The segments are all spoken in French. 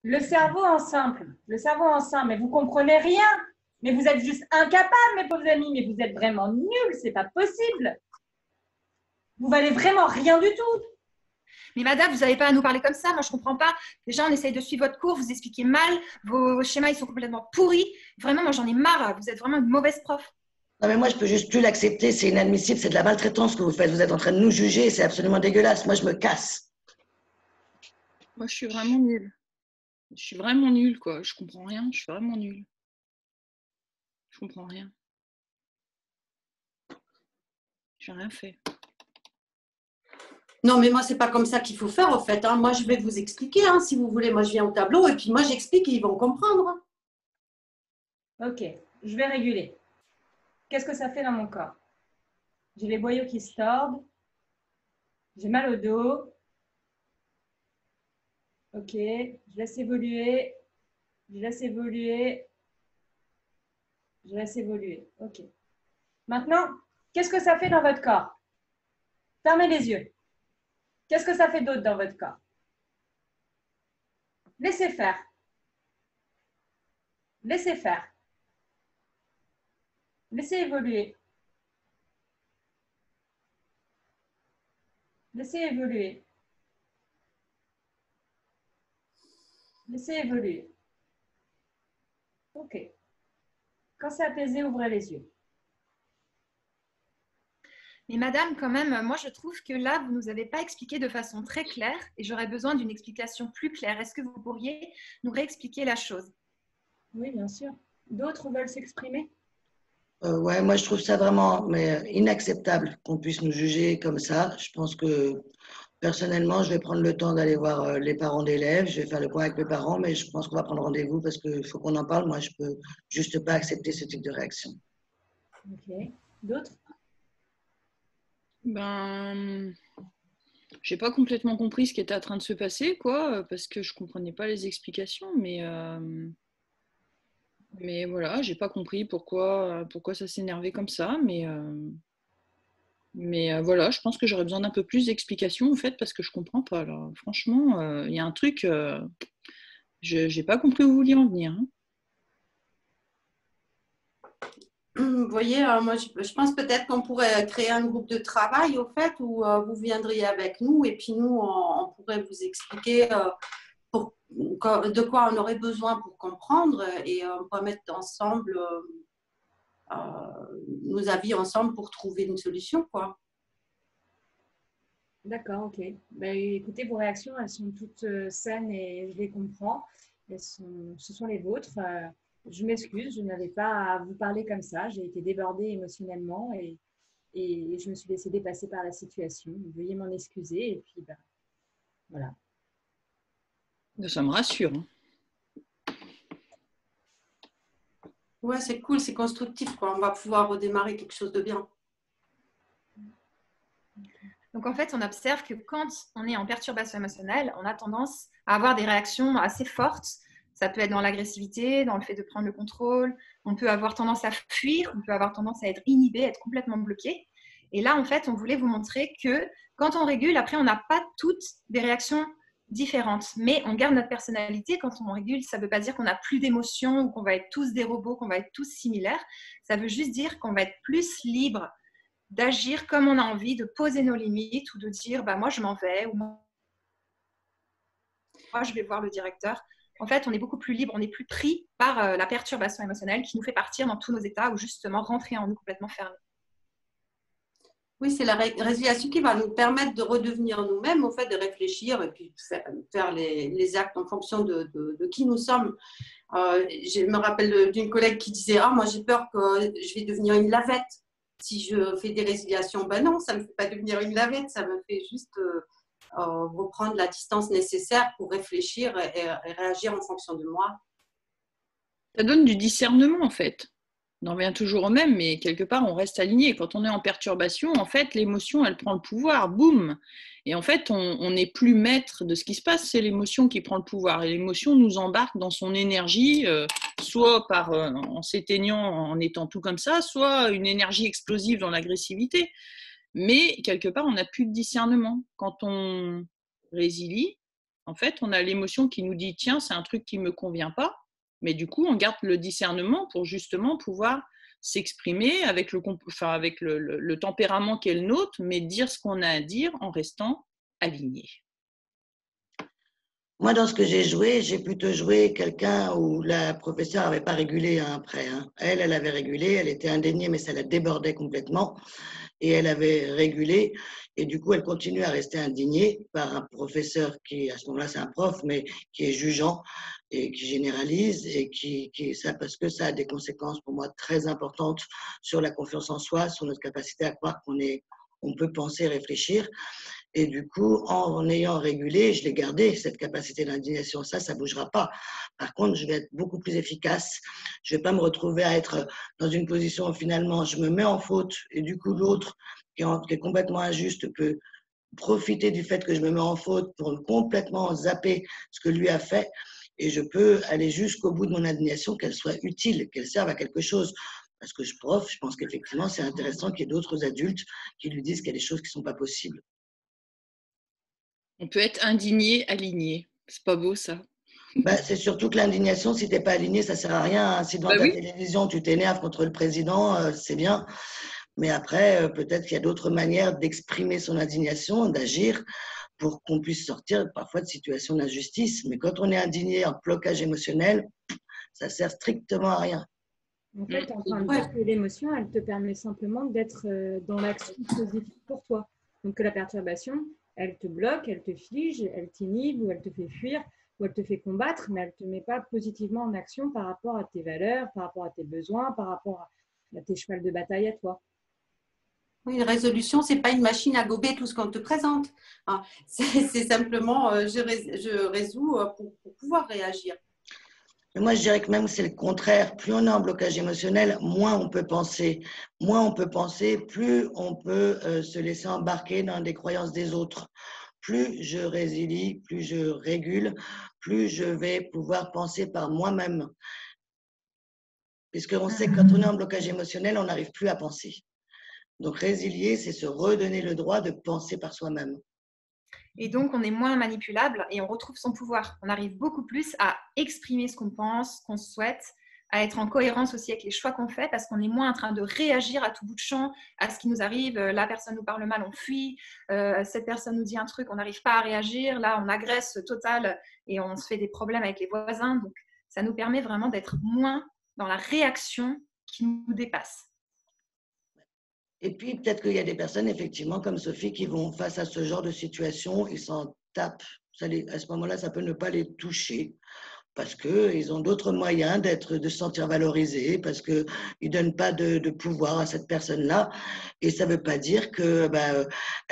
le cerveau en simple, mais vous comprenez rien. Mais vous êtes juste incapables, mes pauvres amis, mais vous êtes vraiment nuls, c'est pas possible. Vous valez vraiment rien du tout. Mais madame, vous n'avez pas à nous parler comme ça. Moi, je ne comprends pas. Déjà, on essaye de suivre votre cours. Vous expliquez mal. Vos schémas, ils sont complètement pourris. Vraiment, moi, j'en ai marre. Vous êtes vraiment une mauvaise prof. Non, mais moi, je peux juste plus l'accepter. C'est inadmissible. C'est de la maltraitance que vous faites. Vous êtes en train de nous juger. C'est absolument dégueulasse. Moi, je me casse. Moi, je suis vraiment nulle. Je suis vraiment nulle, quoi. Je comprends rien. Je suis vraiment nulle. Je comprends rien. J'ai rien fait. Non, mais moi, c'est pas comme ça qu'il faut faire, en fait. Hein. Moi, je vais vous expliquer, hein, si vous voulez. Moi, je viens au tableau et puis moi, j'explique et ils vont comprendre. Ok, je vais réguler. Qu'est-ce que ça fait dans mon corps? J'ai les boyaux qui se tordent. J'ai mal au dos. Ok, je laisse évoluer. Je laisse évoluer. Je laisse évoluer. Ok. Maintenant, qu'est-ce que ça fait dans votre corps? Fermez les yeux. Qu'est-ce que ça fait d'autre dans votre corps? Laissez faire. Laissez faire. Laissez évoluer. Laissez évoluer. Laissez évoluer. Ok. Quand c'est apaisé, ouvrez les yeux. Mais madame, quand même, moi, je trouve que là, vous ne nous avez pas expliqué de façon très claire et j'aurais besoin d'une explication plus claire. Est-ce que vous pourriez nous réexpliquer la chose? Oui, bien sûr. D'autres veulent s'exprimer? Ouais, moi, je trouve ça vraiment inacceptable qu'on puisse nous juger comme ça. Je pense que personnellement, je vais prendre le temps d'aller voir les parents d'élèves. Je vais faire le point avec mes parents, mais je pense qu'on va prendre rendez-vous parce qu'il faut qu'on en parle. Moi, je peux juste pas accepter ce type de réaction. Ok. D'autres? Ben, j'ai pas complètement compris ce qui était en train de se passer, quoi, parce que je comprenais pas les explications, mais voilà, j'ai pas compris pourquoi ça s'énervait comme ça, mais voilà, je pense que j'aurais besoin d'un peu plus d'explications en fait, parce que je comprends pas là. Franchement, il y a un truc, j'ai pas compris où vous vouliez en venir. Hein. Vous voyez, moi, je pense peut-être qu'on pourrait créer un groupe de travail, au fait, où vous viendriez avec nous et puis nous, on pourrait vous expliquer de quoi on aurait besoin pour comprendre et on pourrait mettre ensemble nos avis ensemble pour trouver une solution, quoi. D'accord, ok. Ben, écoutez, vos réactions, elles sont toutes saines et je les comprends. Ce sont les vôtres. Je m'excuse, je n'avais pas à vous parler comme ça. J'ai été débordée émotionnellement et je me suis laissée dépasser par la situation. Veuillez m'en excuser et puis ben, voilà. Ça me rassure. Hein. Ouais, c'est cool, c'est constructif, quoi. On va pouvoir redémarrer quelque chose de bien. Donc, en fait, on observe que quand on est en perturbation émotionnelle, on a tendance à avoir des réactions assez fortes. Ça peut être dans l'agressivité, dans le fait de prendre le contrôle. On peut avoir tendance à fuir, on peut avoir tendance à être inhibé, être complètement bloqué. Et là, en fait, on voulait vous montrer que quand on régule, après, on n'a pas toutes des réactions différentes. Mais on garde notre personnalité. Quand on régule, ça ne veut pas dire qu'on n'a plus d'émotions ou qu'on va être tous des robots, qu'on va être tous similaires. Ça veut juste dire qu'on va être plus libre d'agir comme on a envie, de poser nos limites ou de dire bah, moi je m'en vais ou moi je vais voir le directeur. En fait, on est beaucoup plus libre, on n'est plus pris par la perturbation émotionnelle qui nous fait partir dans tous nos états ou justement rentrer en nous complètement fermés. Oui, c'est la résiliation qui va nous permettre de redevenir nous-mêmes, au fait de réfléchir et puis faire les actes en fonction de qui nous sommes. Je me rappelle d'une collègue qui disait « Ah, moi j'ai peur que je vais devenir une lavette si je fais des résiliations. » Ben non, ça ne me fait pas devenir une lavette, ça me fait juste reprendre la distance nécessaire pour réfléchir et réagir en fonction de moi. Ça donne du discernement en fait. On en revient toujours au même, mais quelque part, on reste aligné. Quand on est en perturbation, en fait, l'émotion, elle prend le pouvoir, boum. Et en fait, on n'est plus maître de ce qui se passe, c'est l'émotion qui prend le pouvoir. Et l'émotion nous embarque dans son énergie, soit en s'éteignant, en étant tout comme ça, soit une énergie explosive dans l'agressivité. Mais quelque part, on n'a plus de discernement. Quand on résilie, En fait, on a l'émotion qui nous dit, tiens, c'est un truc qui ne me convient pas. Mais du coup, on garde le discernement pour justement pouvoir s'exprimer avec le tempérament qui est le nôtre, mais dire ce qu'on a à dire en restant aligné. Moi, dans ce que j'ai joué, j'ai plutôt joué quelqu'un où la professeure n'avait pas régulé après. Elle avait régulé, elle était indignée, mais ça la débordait complètement. Et elle avait régulé, et du coup, elle continue à rester indignée par un professeur qui, à ce moment-là, c'est un prof, mais qui est jugeant et qui généralise, et parce que ça a des conséquences pour moi très importantes sur la confiance en soi, sur notre capacité à croire on peut penser, réfléchir. Et du coup, en ayant régulé, je l'ai gardé, cette capacité d'indignation. Ça ne bougera pas. Par contre, je vais être beaucoup plus efficace. Je ne vais pas me retrouver à être dans une position où finalement, je me mets en faute et du coup, l'autre qui est complètement injuste peut profiter du fait que je me mets en faute pour complètement zapper ce que lui a fait. Et je peux aller jusqu'au bout de mon indignation, qu'elle soit utile, qu'elle serve à quelque chose. Parce que je pense qu'effectivement, c'est intéressant qu'il y ait d'autres adultes qui lui disent qu'il y a des choses qui ne sont pas possibles. On peut être indigné, aligné. C'est pas beau, ça. C'est surtout que l'indignation, si tu n'es pas aligné, ça ne sert à rien. Si devant ta télévision, tu t'énerves contre le président, c'est bien. Mais après, peut-être qu'il y a d'autres manières d'exprimer son indignation, d'agir pour qu'on puisse sortir parfois de situations d'injustice. Mais quand on est indigné, en blocage émotionnel, ça ne sert strictement à rien. En fait, en train de dire que l'émotion, elle te permet simplement d'être dans l'action positive pour toi. Donc que la perturbation, elle te bloque, elle te fige, elle t'inhibe ou elle te fait fuir ou elle te fait combattre, mais elle ne te met pas positivement en action par rapport à tes valeurs, par rapport à tes besoins, par rapport à tes chevals de bataille à toi. Oui, une résolution, ce n'est pas une machine à gober tout ce qu'on te présente. C'est simplement, je résous pour pouvoir réagir. Mais moi, je dirais que même c'est le contraire. Plus on est en blocage émotionnel, moins on peut penser. Moins on peut penser, plus on peut se laisser embarquer dans des croyances des autres. Plus je résilie, plus je régule, plus je vais pouvoir penser par moi-même. Puisqu'on sait que quand on est en blocage émotionnel, on n'arrive plus à penser. Donc résilier, c'est se redonner le droit de penser par soi-même. Et donc, on est moins manipulable et on retrouve son pouvoir. On arrive beaucoup plus à exprimer ce qu'on pense, ce qu'on souhaite, à être en cohérence aussi avec les choix qu'on fait parce qu'on est moins en train de réagir à tout bout de champ, à ce qui nous arrive. La personne nous parle mal, on fuit. Cette personne nous dit un truc, on n'arrive pas à réagir. Là, on agresse total et on se fait des problèmes avec les voisins. Donc, ça nous permet vraiment d'être moins dans la réaction qui nous dépasse. Et puis, peut-être qu'il y a des personnes, effectivement, comme Sophie, qui vont face à ce genre de situation, ils s'en tapent. À ce moment-là, ça peut ne pas les toucher parce qu'ils ont d'autres moyens de se sentir valorisés, parce qu'ils ne donnent pas de pouvoir à cette personne-là. Et ça ne veut pas dire qu'elles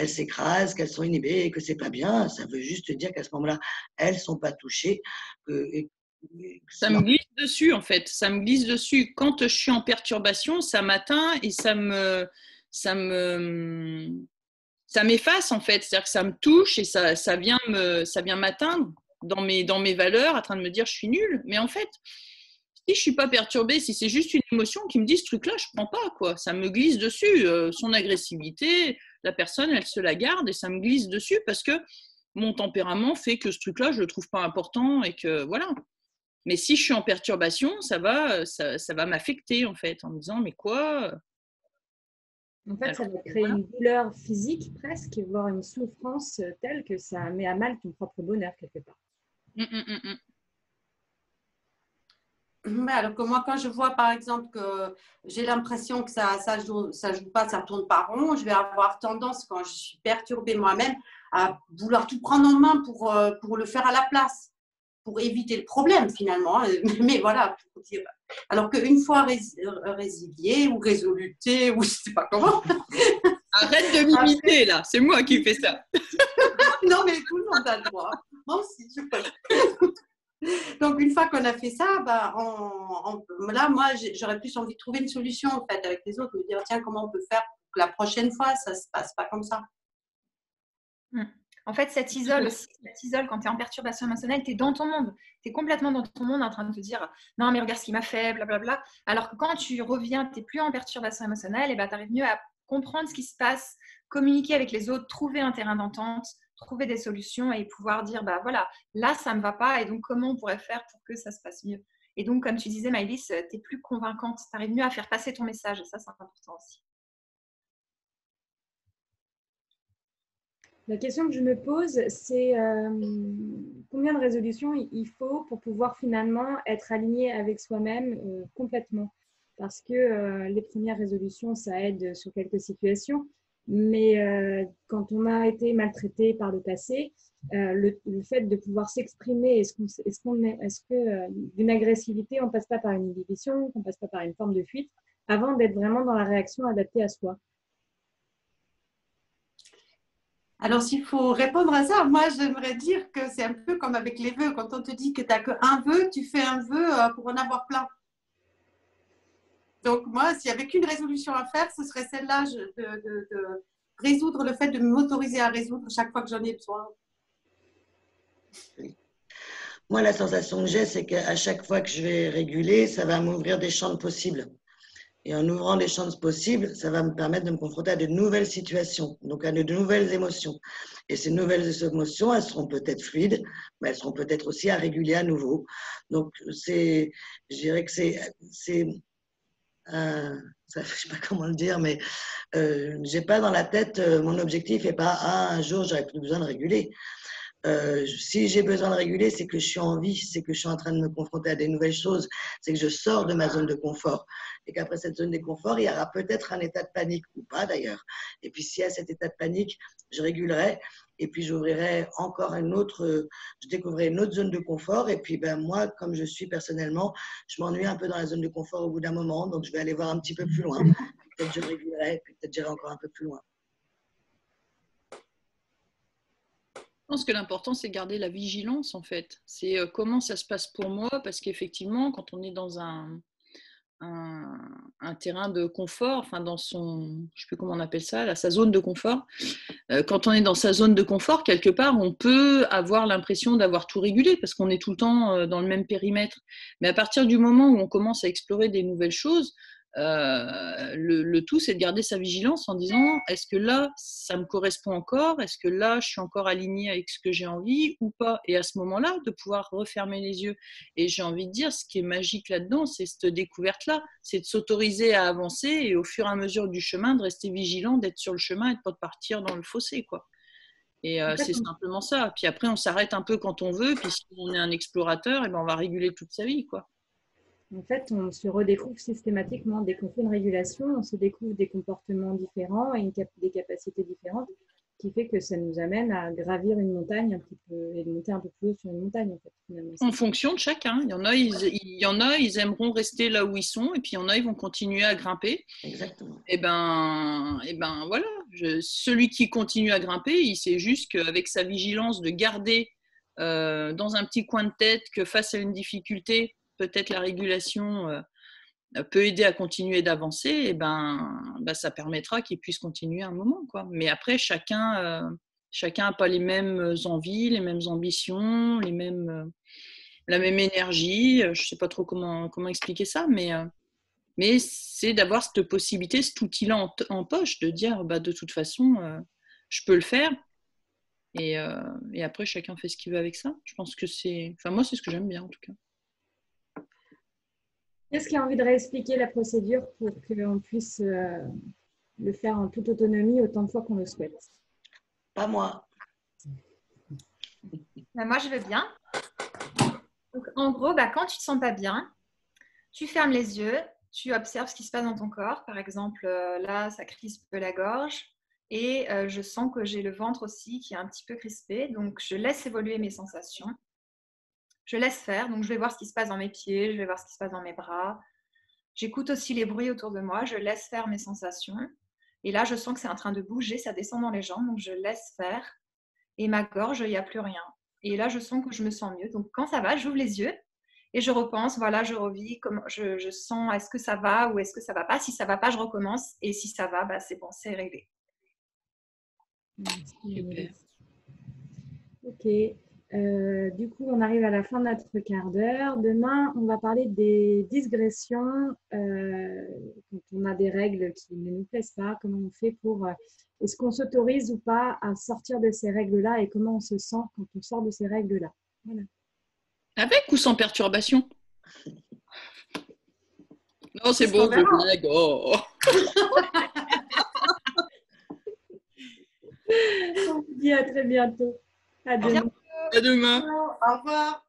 s'écrasent, qu'elles sont inhibées, que ce n'est pas bien. Ça veut juste dire qu'à ce moment-là, elles ne sont pas touchées. Ça me glisse dessus, en fait. Ça me glisse dessus. Quand je suis en perturbation, ça m'atteint et ça m'efface, en fait. C'est-à-dire que ça me touche et ça vient m'atteindre dans mes valeurs, en train de me dire je suis nulle. Mais en fait, si je suis pas perturbée, si c'est juste une émotion qui me dit ce truc-là, je prends pas, quoi. Ça me glisse dessus. Son agressivité, la personne, elle se la garde et ça me glisse dessus parce que mon tempérament fait que ce truc-là, je le trouve pas important et que voilà. Mais si je suis en perturbation, ça va m'affecter, en fait, en me disant mais quoi? En fait, ça va créer une douleur physique presque, voire une souffrance telle que ça met à mal ton propre bonheur quelque part. Mais alors que moi, quand je vois par exemple que j'ai l'impression que ça joue pas, ça tourne pas rond, je vais avoir tendance, quand je suis perturbée moi-même, à vouloir tout prendre en main pour le faire à la place, pour éviter le problème finalement. Mais voilà, pour dire. Alors qu'une fois résilié ou résoluté, ou je sais pas comment. Arrête de m'imiter là, c'est moi qui fais ça. Non, mais tout le monde a le droit. Moi aussi, je peux. Donc, une fois qu'on a fait ça, là, moi, j'aurais plus envie de trouver une solution en fait, avec les autres, me dire tiens, comment on peut faire pour que la prochaine fois, ça ne se passe pas comme ça. En fait, ça t'isole quand tu es en perturbation émotionnelle, tu es dans ton monde. Tu es complètement dans ton monde en train de te dire non, mais regarde ce qui m'a fait, blablabla. Alors que quand tu reviens, tu n'es plus en perturbation émotionnelle, et tu arrives mieux à comprendre ce qui se passe, communiquer avec les autres, trouver un terrain d'entente, trouver des solutions et pouvoir dire, bah voilà, là, ça ne me va pas et donc comment on pourrait faire pour que ça se passe mieux. Et donc, comme tu disais, Maëlys, tu es plus convaincante, tu arrives mieux à faire passer ton message et ça, c'est important aussi. La question que je me pose, c'est combien de résolutions il faut pour pouvoir finalement être aligné avec soi-même complètement. Parce que les premières résolutions, ça aide sur quelques situations. Mais quand on a été maltraité par le passé, le fait de pouvoir s'exprimer, est-ce que d'une agressivité, on ne passe pas par une inhibition, on ne passe pas par une forme de fuite, avant d'être vraiment dans la réaction adaptée à soi? Alors, s'il faut répondre à ça, moi, j'aimerais dire que c'est un peu comme avec les vœux. Quand on te dit que tu n'as qu'un vœu, tu fais un vœu pour en avoir plein. Donc, moi, s'il n'y avait qu'une résolution à faire, ce serait celle-là, de résoudre le fait de m'autoriser à résoudre chaque fois que j'en ai besoin. Moi, la sensation que j'ai, c'est qu'à chaque fois que je vais réguler, ça va m'ouvrir des champs de possibles. Et en ouvrant des champs de possibles, ça va me permettre de me confronter à de nouvelles situations, donc à de nouvelles émotions. Et ces nouvelles émotions, elles seront peut-être fluides, mais elles seront peut-être aussi à réguler à nouveau. Donc, je dirais que je ne sais pas comment le dire, mais j'ai pas dans la tête, mon objectif n'est pas, un jour, j'aurai plus besoin de réguler. Si j'ai besoin de réguler, c'est que je suis en vie, c'est que je suis en train de me confronter à des nouvelles choses, c'est que je sors de ma zone de confort. Et qu'après cette zone de confort, il y aura peut-être un état de panique, ou pas d'ailleurs. Et puis s'il y a cet état de panique, je régulerai, et puis j'ouvrirai encore je découvrirai une autre zone de confort. Et puis moi, comme je suis personnellement, je m'ennuie un peu dans la zone de confort au bout d'un moment, donc je vais aller voir un petit peu plus loin. Peut-être je régulerai, puis peut-être j'irai encore un peu plus loin. Je pense que l'important, c'est garder la vigilance, en fait. C'est comment ça se passe pour moi, parce qu'effectivement, quand on est dans un terrain de confort, enfin dans son, je ne sais plus comment on appelle ça, là, sa zone de confort, quand on est dans sa zone de confort, quelque part, on peut avoir l'impression d'avoir tout régulé, parce qu'on est tout le temps dans le même périmètre. Mais à partir du moment où on commence à explorer des nouvelles choses, le tout, c'est de garder sa vigilance en disant, est-ce que là, ça me correspond encore? Est-ce que là, je suis encore alignée avec ce que j'ai envie ou pas? Et à ce moment-là, de pouvoir refermer les yeux. Et j'ai envie de dire, ce qui est magique là-dedans, c'est cette découverte-là, c'est de s'autoriser à avancer et au fur et à mesure du chemin, de rester vigilant, d'être sur le chemin et de ne pas partir dans le fossé, quoi. Et c'est simplement ça. Puis après, on s'arrête un peu quand on veut, puis si on est un explorateur, et ben on va réguler toute sa vie, quoi. En fait, on se redécouvre systématiquement. Dès qu'on fait une régulation, on se découvre des comportements différents et des capacités différentes, qui fait que ça nous amène à gravir une montagne un petit peu et de monter un peu plus haut sur une montagne, en fait, finalement. En fonction de chacun. Il y en a, ils aimeront rester là où ils sont, et puis il y en a, ils vont continuer à grimper. Exactement. Et ben voilà. Celui qui continue à grimper, il sait juste qu'avec sa vigilance de garder dans un petit coin de tête que face à une difficulté, peut-être la régulation peut aider à continuer d'avancer, et ça permettra qu'il puisse continuer un moment, quoi. Mais après, chacun n'a pas les mêmes envies, les mêmes ambitions, la même énergie. Je ne sais pas trop comment expliquer ça, mais c'est d'avoir cette possibilité, cet outil-là en poche, de dire de toute façon, je peux le faire. Et après, chacun fait ce qu'il veut avec ça. Je pense que moi, c'est ce que j'aime bien, en tout cas. Est-ce qu'il y a envie de réexpliquer la procédure pour qu'on puisse le faire en toute autonomie autant de fois qu'on le souhaite? Pas moi. Moi, je veux bien. Donc, en gros, quand tu ne te sens pas bien, tu fermes les yeux, tu observes ce qui se passe dans ton corps. Par exemple, là, ça crispe la gorge et je sens que j'ai le ventre aussi qui est un petit peu crispé. Donc, je laisse évoluer mes sensations. Je laisse faire. Donc, je vais voir ce qui se passe dans mes pieds, je vais voir ce qui se passe dans mes bras. J'écoute aussi les bruits autour de moi. Je laisse faire mes sensations. Et là, je sens que c'est en train de bouger, ça descend dans les jambes. Donc, je laisse faire. Et ma gorge, il n'y a plus rien. Et là, je sens que je me sens mieux. Donc, quand ça va, j'ouvre les yeux. Et je repense, voilà, je revis, je sens, est-ce que ça va ou est-ce que ça ne va pas? Si ça ne va pas, je recommence. Et si ça va, c'est bon, c'est réglé. Super. Ok. Du coup, on arrive à la fin de notre quart d'heure. Demain, on va parler des digressions. Quand on a des règles qui ne nous plaisent pas, comment on fait pour... est-ce qu'on s'autorise ou pas à sortir de ces règles-là et comment on se sent quand on sort de ces règles-là. Voilà. Avec ou sans perturbation? Non, c'est Qu'est-ce bon, qu'on verra? je blague. Oh. On vous dit à très bientôt. À demain. À demain. Au revoir.